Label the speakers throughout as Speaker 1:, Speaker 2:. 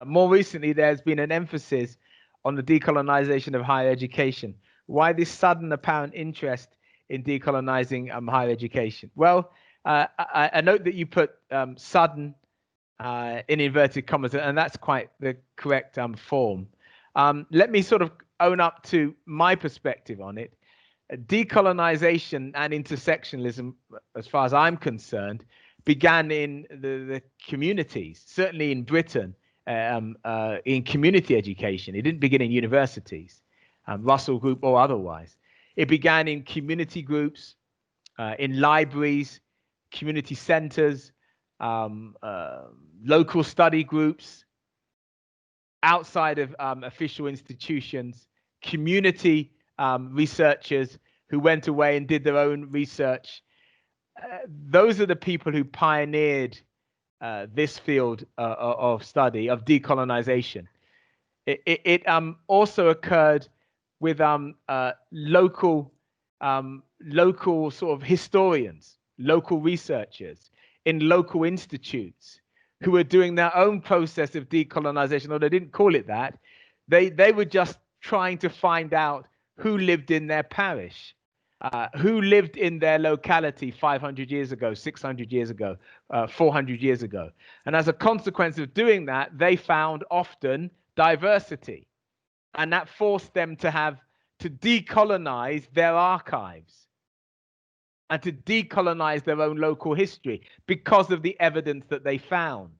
Speaker 1: More recently, there's been an emphasis on the decolonization of higher education. Why this sudden apparent interest in decolonizing higher education? Well, I note that you put sudden in inverted commas, and that's quite the correct form. Let me sort of own up to my perspective on it. Decolonization and intersectionalism, as far as I'm concerned, began in the communities, certainly in Britain, in community education. It didn't begin in universities, Russell Group or otherwise. It began in community groups, in libraries, community centers, local study groups, outside of official institutions, community researchers who went away and did their own research. Those are the people who pioneered this field of study, of decolonization. It also occurred with local sort of historians, local researchers in local institutes who were doing their own process of decolonization, or they didn't call it that. They were just trying to find out who lived in their parish, who lived in their locality 500 years ago, 600 years ago, 400 years ago. And as a consequence of doing that, they found often diversity. And that forced them to decolonize their archives and to decolonize their own local history because of the evidence that they found.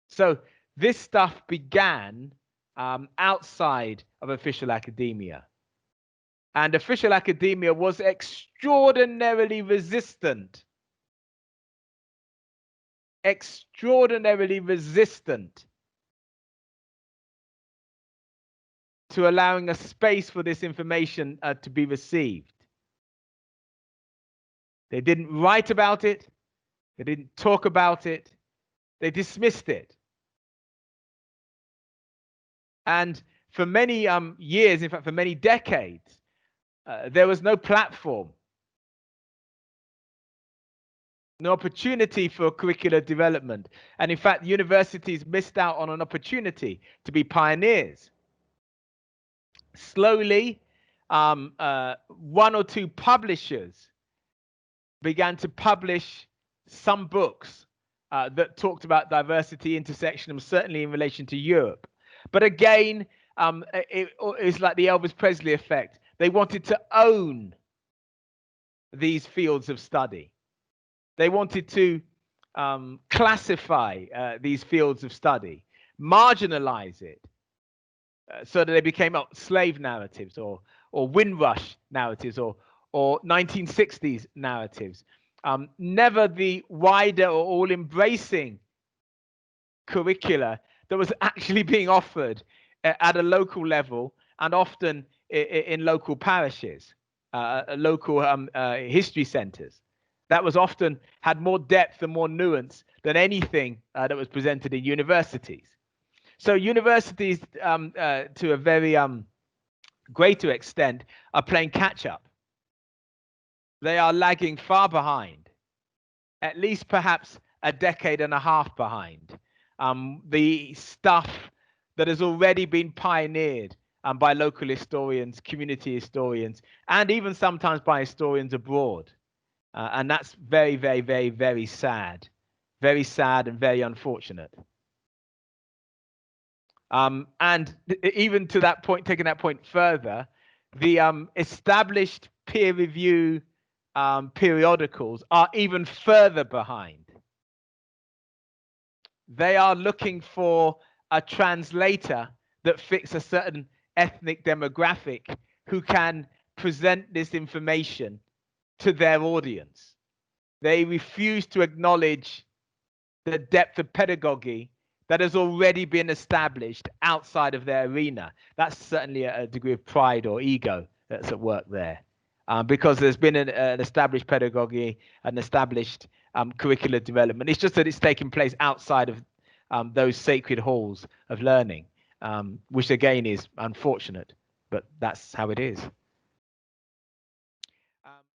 Speaker 1: So this stuff began outside of official academia. And official academia was extraordinarily resistant to allowing a space for this information to be received. They didn't write about it. They didn't talk about it. They dismissed it. And for many years, in fact, for many decades, there was no platform, no opportunity for curricular development. And in fact, universities missed out on an opportunity to be pioneers. Slowly, one or two publishers began to publish some books that talked about diversity, intersectionalism, certainly in relation to Europe. But again, it's like the Elvis Presley effect. They wanted to own these fields of study. They wanted to classify these fields of study, marginalize it, so that they became slave narratives or Windrush narratives or 1960s narratives. Never the wider or all-embracing curricula that was actually being offered at a local level and often in local parishes, local history centers. That was often had more depth and more nuance than anything that was presented in universities. So universities, to a very greater extent, are playing catch up. They are lagging far behind, at least perhaps a decade and a half behind. The stuff that has already been pioneered by local historians, community historians, and even sometimes by historians abroad. And that's very, very, very, very sad and very unfortunate. And even to that point, taking that point further, the established peer review periodicals are even further behind. They are looking for a translator that fits a certain ethnic demographic who can present this information to their audience. They refuse to acknowledge the depth of pedagogy that has already been established outside of their arena. That's certainly a degree of pride or ego that's at work there, because there's been an established pedagogy, an established curricular development. It's just that it's taken place outside of those sacred halls of learning, which again is unfortunate, but that's how it is.